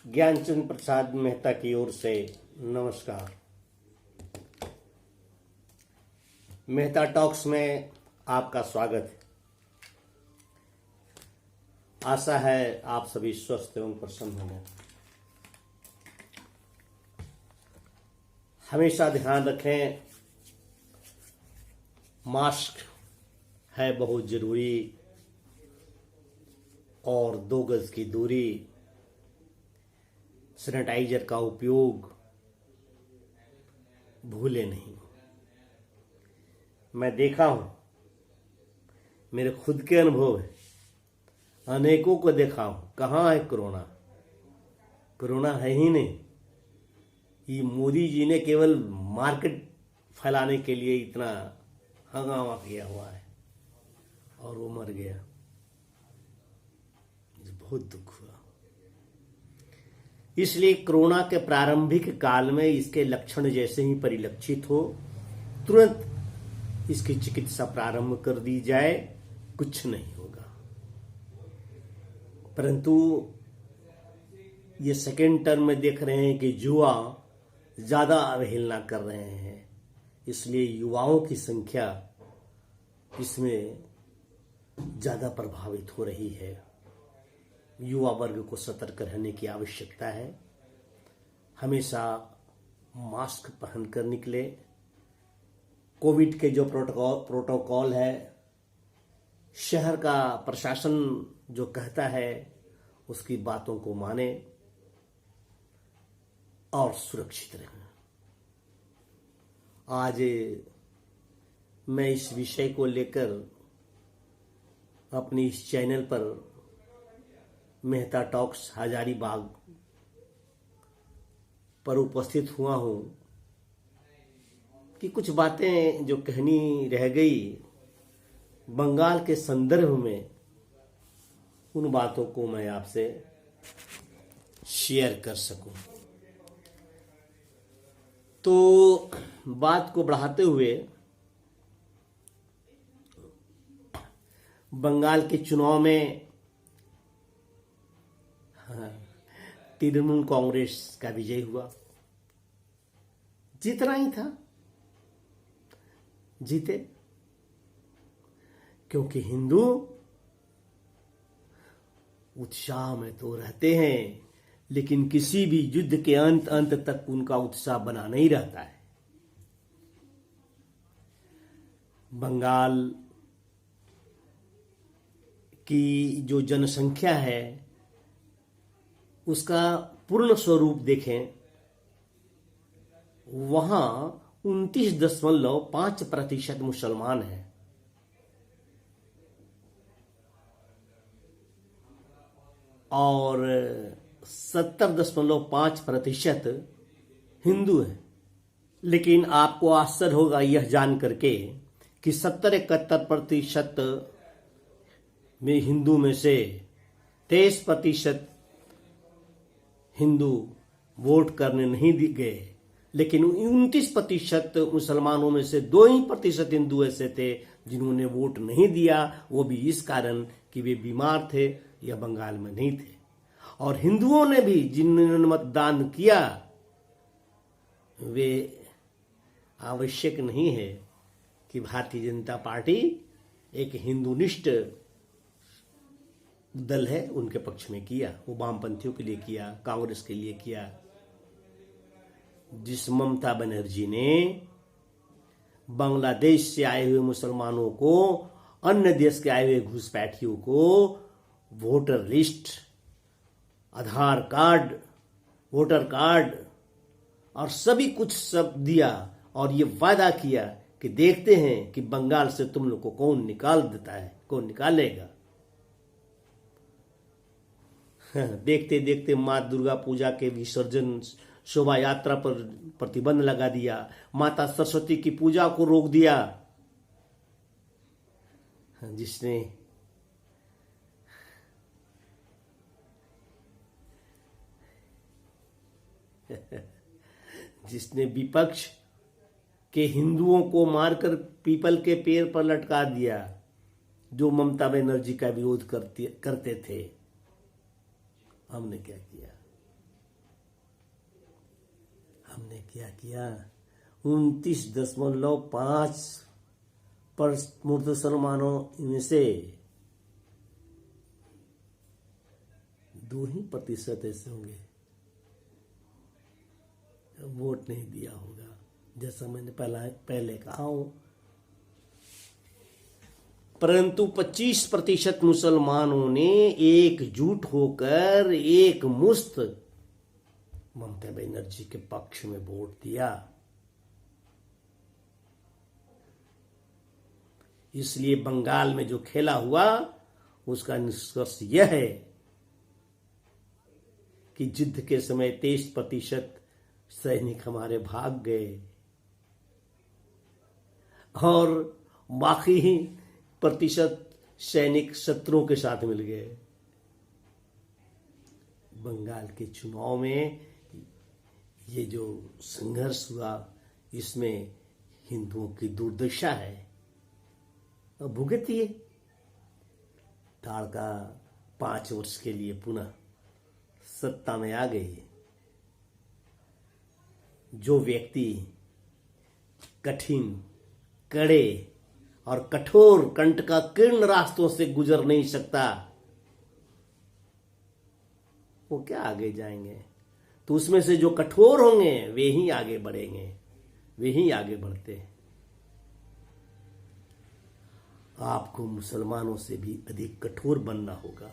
ज्ञानचंद प्रसाद मेहता की ओर से नमस्कार। मेहता टॉक्स में आपका स्वागत है। आशा है आप सभी स्वस्थ एवं प्रसन्न होंगे। हमेशा ध्यान रखें, मास्क है बहुत जरूरी और 2 गज की दूरी, सैनिटाइजर का उपयोग भूले नहीं। मैं देखा हूं, मेरे खुद के अनुभव है, अनेकों को देखा हूं। कहाँ है कोरोना? कोरोना है ही नहीं। ये मोदी जी ने केवल मार्केट फैलाने के लिए इतना हंगामा किया हुआ है और वो मर गया। बहुत दुख हुआ। इसलिए कोरोना के प्रारंभिक काल में इसके लक्षण जैसे ही परिलक्षित हो, तुरंत इसकी चिकित्सा प्रारंभ कर दी जाए, कुछ नहीं होगा। परंतु ये सेकेंड टर्म में देख रहे हैं कि युवा ज्यादा अवहेलना कर रहे हैं, इसलिए युवाओं की संख्या इसमें ज्यादा प्रभावित हो रही है। युवा वर्ग को सतर्क रहने की आवश्यकता है। हमेशा मास्क पहनकर निकले। कोविड के जो प्रोटोकॉल है, शहर का प्रशासन जो कहता है उसकी बातों को माने और सुरक्षित रहें। आज मैं इस विषय को लेकर अपने इस चैनल पर मेहता टॉक्स हजारीबाग पर उपस्थित हुआ हूं कि कुछ बातें जो कहनी रह गई बंगाल के संदर्भ में, उन बातों को मैं आपसे शेयर कर सकूं। तो बात को बढ़ाते हुए बंगाल के चुनाव में तृणमूल कांग्रेस का विजय हुआ। जीतना ही था, जीते, क्योंकि हिंदू उत्साह में तो रहते हैं, लेकिन किसी भी युद्ध के अंत तक उनका उत्साह बना नहीं रहता है। बंगाल की जो जनसंख्या है उसका पूर्ण स्वरूप देखें, वहां 29.5% मुसलमान हैं और 70.5% हिंदू हैं। लेकिन आपको आश्चर्य होगा यह जान करके कि 70-71% में हिंदू में से 23% हिंदू वोट करने नहीं गए, लेकिन 29% मुसलमानों में से 2% हिंदू ऐसे थे जिन्होंने वोट नहीं दिया। वो भी इस कारण कि वे बीमार थे या बंगाल में नहीं थे। और हिंदुओं ने भी जिन्होंने मतदान किया, वे आवश्यक नहीं है कि भारतीय जनता पार्टी एक हिंदुनिष्ठ दल है उनके पक्ष में किया। वो वामपंथियों के लिए किया, कांग्रेस के लिए किया। जिस ममता बनर्जी ने बांग्लादेश से आए हुए मुसलमानों को, अन्य देश के आए हुए घुसपैठियों को वोटर लिस्ट, आधार कार्ड, वोटर कार्ड और सभी कुछ सब दिया और ये वादा किया कि देखते हैं कि बंगाल से तुम लोग को कौन निकाल देता है, कौन निकालेगा। देखते देखते मां दुर्गा पूजा के विसर्जन शोभा यात्रा पर प्रतिबंध लगा दिया, माता सरस्वती की पूजा को रोक दिया, जिसने विपक्ष के हिंदुओं को मारकर पीपल के पेड़ पर लटका दिया, जो ममता बनर्जी का विरोध करते थे। हमने क्या किया? ने क्या किया, 29.5% मुसलमानों में से 2% ऐसे होंगे वोट नहीं दिया होगा। जैसा मैंने पहले कहा हूं, परंतु 25% मुसलमानों ने एकजुट होकर एक मुश्त ममता बनर्जी के पक्ष में वोट दिया। इसलिए बंगाल में जो खेला हुआ उसका निष्कर्ष यह है कि युद्ध के समय 23% सैनिक हमारे भाग गए और बाकी प्रतिशत सैनिक शत्रुओं के साथ मिल गए। बंगाल के चुनाव में ये जो संघर्ष हुआ, इसमें हिंदुओं की दुर्दशा है, अब भुगतिए। ताड़का 5 वर्ष के लिए पुनः सत्ता में आ गई। जो व्यक्ति कठिन, कड़े और कठोर कंटकाकीर्ण रास्तों से गुजर नहीं सकता, वो क्या आगे जाएंगे? तो उसमें से जो कठोर होंगे वे ही आगे बढ़ेंगे, वे ही आगे बढ़ते हैं। आपको मुसलमानों से भी अधिक कठोर बनना होगा,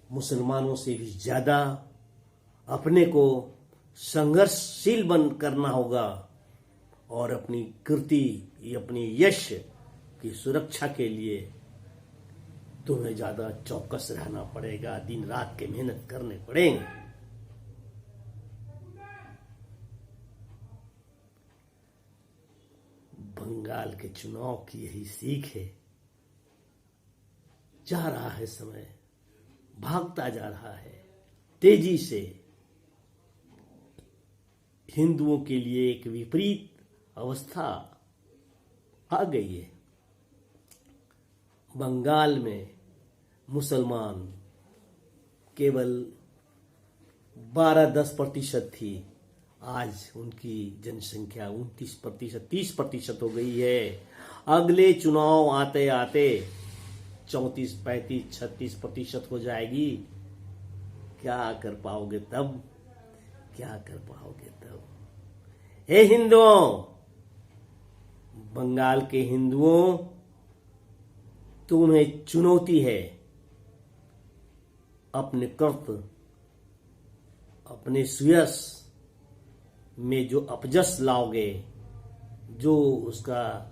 मुसलमानों से भी ज्यादा अपने को संघर्षशील बन करना होगा और अपनी कीर्ति, अपनी यश की सुरक्षा के लिए तुम्हें ज्यादा चौकस रहना पड़ेगा, दिन रात के मेहनत करने पड़ेंगे। बंगाल के चुनाव की यही सीख है। जा रहा है समय, भागता जा रहा है तेजी से। हिंदुओं के लिए एक विपरीत अवस्था आ गई है। बंगाल में मुसलमान केवल 12-10% थी, आज उनकी जनसंख्या 29%, 30% हो गई है। अगले चुनाव आते आते 34, 35, 36% हो जाएगी। क्या कर पाओगे तब? क्या कर पाओगे तब? हे हिंदुओं, बंगाल के हिंदुओं, तुम्हें चुनौती है। अपने कर्तव्य, अपने सुयश में जो अपजस लाओगे, जो उसका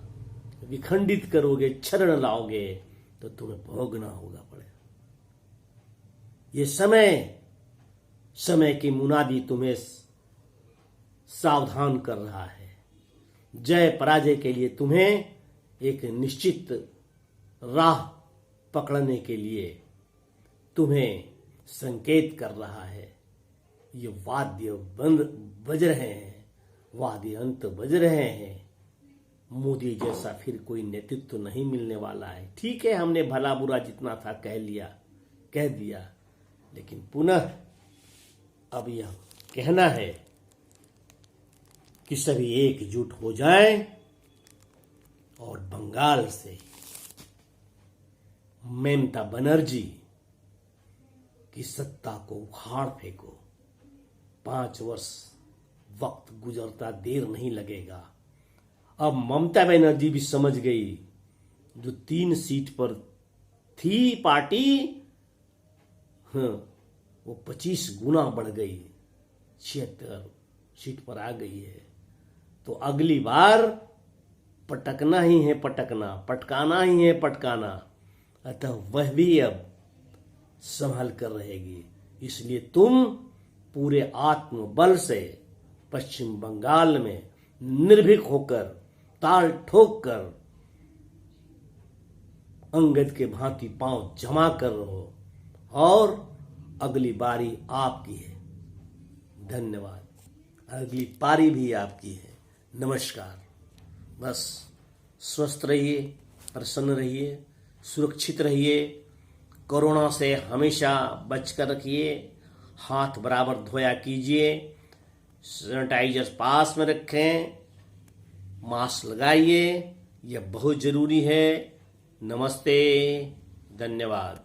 विखंडित करोगे, क्षरण लाओगे, तो तुम्हें भोगना होगा पड़ेगा। ये समय की मुनादी तुम्हें सावधान कर रहा है। जय पराजय के लिए तुम्हें एक निश्चित राह पकड़ने के लिए तुम्हें संकेत कर रहा है। ये वाद्य बज रहे हैं, वाद्य अंत बज रहे हैं। मोदी जैसा फिर कोई नेतृत्व तो नहीं मिलने वाला है। ठीक है, हमने भला बुरा जितना था कह दिया, लेकिन पुनः अब यह कहना है कि सभी एकजुट हो जाएं और बंगाल से ममता बनर्जी की सत्ता को उखाड़ फेंको। 5 वर्ष वक्त गुजरता देर नहीं लगेगा। अब ममता बनर्जी भी समझ गई, जो 3 सीट पर थी पार्टी, वो 25 गुना बढ़ गई, 76 सीट पर आ गई है। तो अगली बार पटकना ही है पटकना, पटकाना ही है पटकाना। अतः वह भी अब संभल कर रहेगी। इसलिए तुम पूरे आत्मबल से पश्चिम बंगाल में निर्भीक होकर, ताल ठोक कर, अंगद के भांति पांव जमा कर रहो और अगली बारी आपकी है। धन्यवाद। अगली पारी भी आपकी है। नमस्कार। बस स्वस्थ रहिए, प्रसन्न रहिए, सुरक्षित रहिए, कोरोना से हमेशा बचकर रखिए, हाथ बराबर धोया कीजिए, सैनिटाइजर पास में रखें, मास्क लगाइए, यह बहुत जरूरी है। नमस्ते, धन्यवाद।